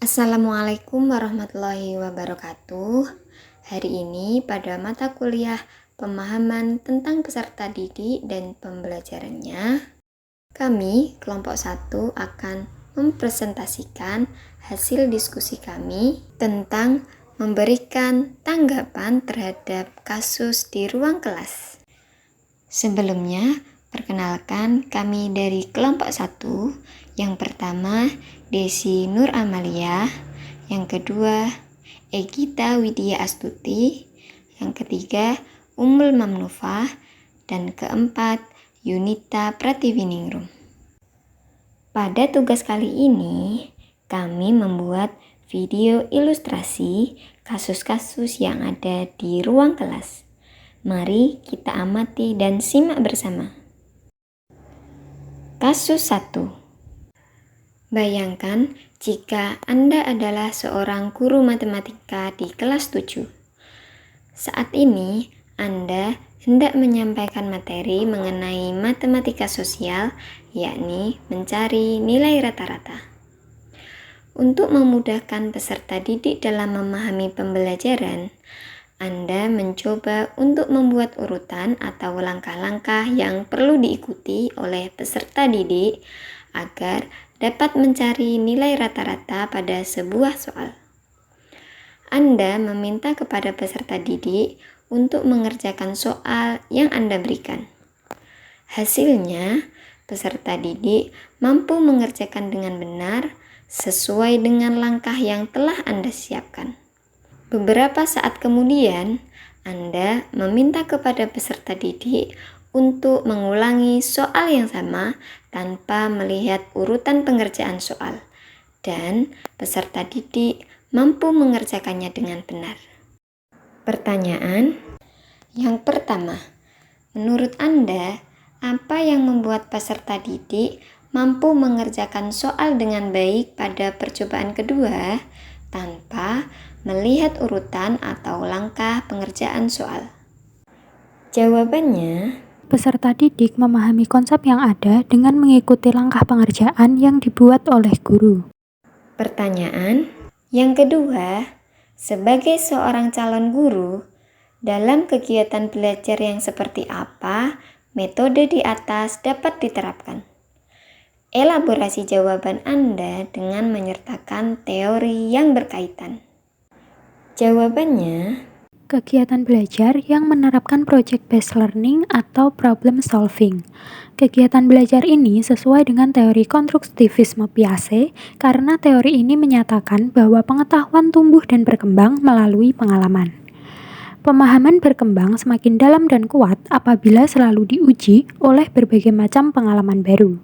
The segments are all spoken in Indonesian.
Assalamualaikum warahmatullahi wabarakatuh. Hari ini pada mata kuliah pemahaman tentang peserta didik dan pembelajarannya, kami kelompok 1 akan mempresentasikan hasil diskusi kami tentang memberikan tanggapan terhadap kasus di ruang kelas. Sebelumnya, perkenalkan kami dari kelompok 1. Yang pertama, Desi Nur Amalia. Yang kedua, Egita Widya Astuti. Yang ketiga, Ummul Mamnufah. Dan keempat, Yunita Pratiwiningrum. Pada tugas kali ini, kami membuat video ilustrasi kasus-kasus yang ada di ruang kelas. Mari kita amati dan simak bersama. Kasus 1. Bayangkan jika Anda adalah seorang guru matematika di kelas 7. Saat ini, Anda hendak menyampaikan materi mengenai matematika sosial, yakni mencari nilai rata-rata. Untuk memudahkan peserta didik dalam memahami pembelajaran, Anda mencoba untuk membuat urutan atau langkah-langkah yang perlu diikuti oleh peserta didik agar dapat mencari nilai rata-rata pada sebuah soal. Anda meminta kepada peserta didik untuk mengerjakan soal yang Anda berikan. Hasilnya, peserta didik mampu mengerjakan dengan benar sesuai dengan langkah yang telah Anda siapkan. Beberapa saat kemudian, Anda meminta kepada peserta didik untuk mengulangi soal yang sama tanpa melihat urutan pengerjaan soal, dan peserta didik mampu mengerjakannya dengan benar. Pertanyaan yang pertama, menurut Anda, apa yang membuat peserta didik mampu mengerjakan soal dengan baik pada percobaan kedua tanpa melihat urutan atau langkah pengerjaan soal? Jawabannya, peserta didik memahami konsep yang ada dengan mengikuti langkah pengerjaan yang dibuat oleh guru. Pertanyaan yang kedua, sebagai seorang calon guru, dalam kegiatan belajar yang seperti apa metode di atas dapat diterapkan? Elaborasi jawaban Anda dengan menyertakan teori yang berkaitan. Jawabannya, kegiatan belajar yang menerapkan project-based learning atau problem solving. Kegiatan belajar ini sesuai dengan teori konstruktivisme Piaget karena teori ini menyatakan bahwa pengetahuan tumbuh dan berkembang melalui pengalaman. Pemahaman berkembang semakin dalam dan kuat apabila selalu diuji oleh berbagai macam pengalaman baru.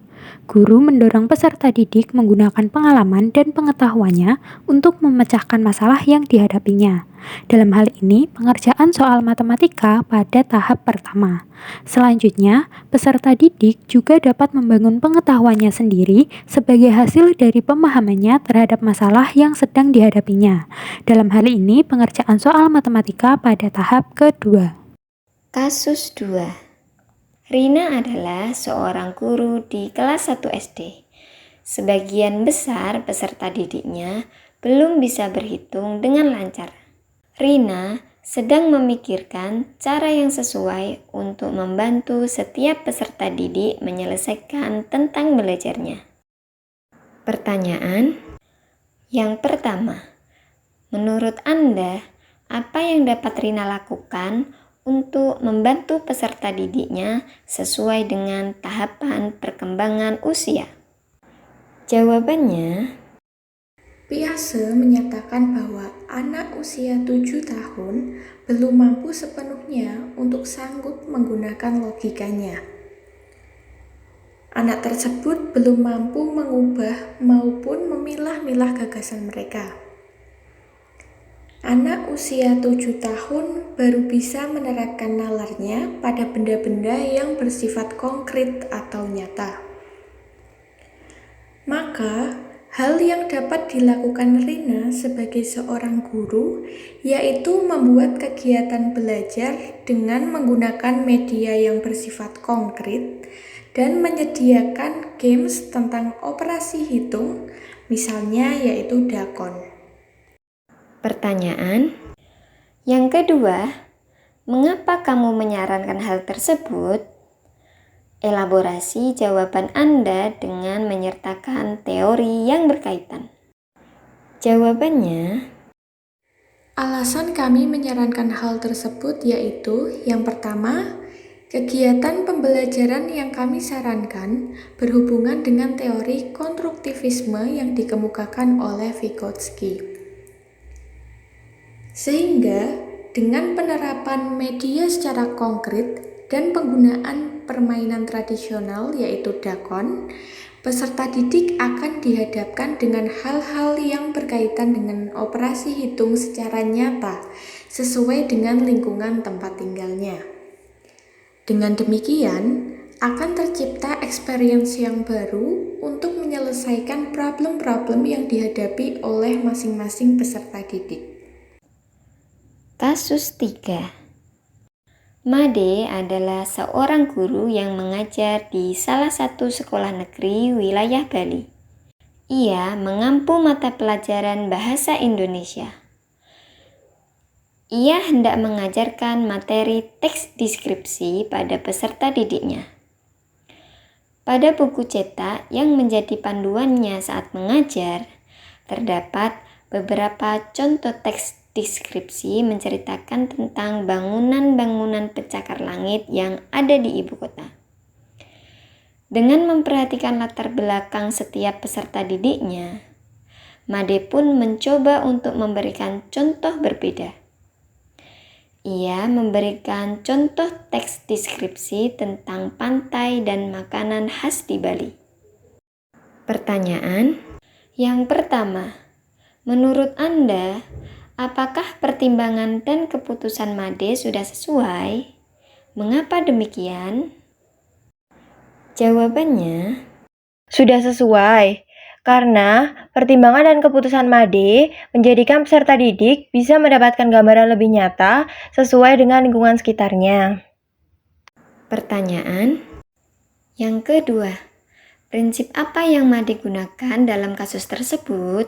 Guru mendorong peserta didik menggunakan pengalaman dan pengetahuannya untuk memecahkan masalah yang dihadapinya. Dalam hal ini, pengerjaan soal matematika pada tahap pertama. Selanjutnya, peserta didik juga dapat membangun pengetahuannya sendiri sebagai hasil dari pemahamannya terhadap masalah yang sedang dihadapinya. Dalam hal ini, pengerjaan soal matematika pada tahap kedua. Kasus 2. Rina adalah seorang guru di kelas 1 SD. Sebagian besar peserta didiknya belum bisa berhitung dengan lancar. Rina sedang memikirkan cara yang sesuai untuk membantu setiap peserta didik menyelesaikan tentang belajarnya. Pertanyaan yang pertama, menurut Anda, apa yang dapat Rina lakukan untuk membantu peserta didiknya sesuai dengan tahapan perkembangan usia? Jawabannya, Piaget menyatakan bahwa anak usia 7 tahun belum mampu sepenuhnya untuk sanggup menggunakan logikanya. Anak tersebut belum mampu mengubah maupun memilah-milah gagasan mereka. Anak usia 7 tahun baru bisa menerapkan nalarnya pada benda-benda yang bersifat konkret atau nyata. Maka, hal yang dapat dilakukan Rina sebagai seorang guru yaitu membuat kegiatan belajar dengan menggunakan media yang bersifat konkret dan menyediakan games tentang operasi hitung misalnya yaitu dakon. Pertanyaan yang kedua, mengapa kamu menyarankan hal tersebut? Elaborasi jawaban Anda dengan menyertakan teori yang berkaitan. Jawabannya, Alasan kami menyarankan hal tersebut yaitu yang pertama, kegiatan pembelajaran yang kami sarankan berhubungan dengan teori konstruktivisme yang dikemukakan oleh Vygotsky. Sehingga dengan penerapan media secara konkret dan penggunaan permainan tradisional yaitu dakon, peserta didik akan dihadapkan dengan hal-hal yang berkaitan dengan operasi hitung secara nyata sesuai dengan lingkungan tempat tinggalnya. Dengan demikian, akan tercipta experience yang baru untuk menyelesaikan problem-problem yang dihadapi oleh masing-masing peserta didik. kasus 3. Made adalah seorang guru yang mengajar di salah satu sekolah negeri wilayah Bali. Ia mengampu mata pelajaran bahasa Indonesia. Ia hendak mengajarkan materi teks deskripsi pada peserta didiknya. Pada buku cetak yang menjadi panduannya saat mengajar, terdapat beberapa contoh teks deskripsi menceritakan tentang bangunan-bangunan pencakar langit yang ada di ibu kota. Dengan memperhatikan latar belakang setiap peserta didiknya, Made pun mencoba untuk memberikan contoh berbeda. Ia memberikan contoh teks deskripsi tentang pantai dan makanan khas di Bali. Pertanyaan yang pertama, menurut Anda, apakah pertimbangan dan keputusan Made sudah sesuai? Mengapa demikian? Jawabannya, sudah sesuai, karena pertimbangan dan keputusan Made menjadikan peserta didik bisa mendapatkan gambaran lebih nyata sesuai dengan lingkungan sekitarnya. pertanyaan yang kedua, prinsip apa yang Made gunakan dalam kasus tersebut?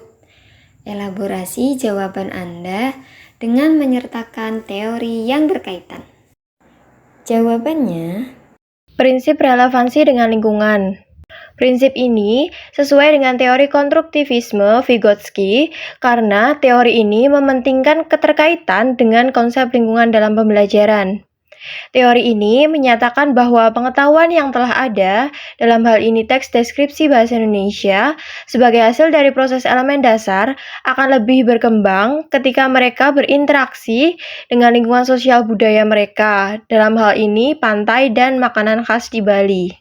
Elaborasi jawaban Anda dengan menyertakan teori yang berkaitan. Jawabannya, prinsip relevansi dengan lingkungan. Prinsip ini sesuai dengan teori konstruktivisme Vygotsky karena teori ini mementingkan keterkaitan dengan konsep lingkungan dalam pembelajaran. Teori ini menyatakan bahwa pengetahuan yang telah ada, dalam hal ini teks deskripsi bahasa Indonesia, sebagai hasil dari proses elemen dasar, akan lebih berkembang ketika mereka berinteraksi dengan lingkungan sosial budaya mereka, dalam hal ini pantai dan makanan khas di Bali.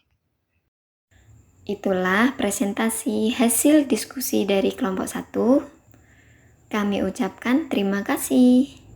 Itulah presentasi hasil diskusi dari kelompok 1. Kami ucapkan terima kasih.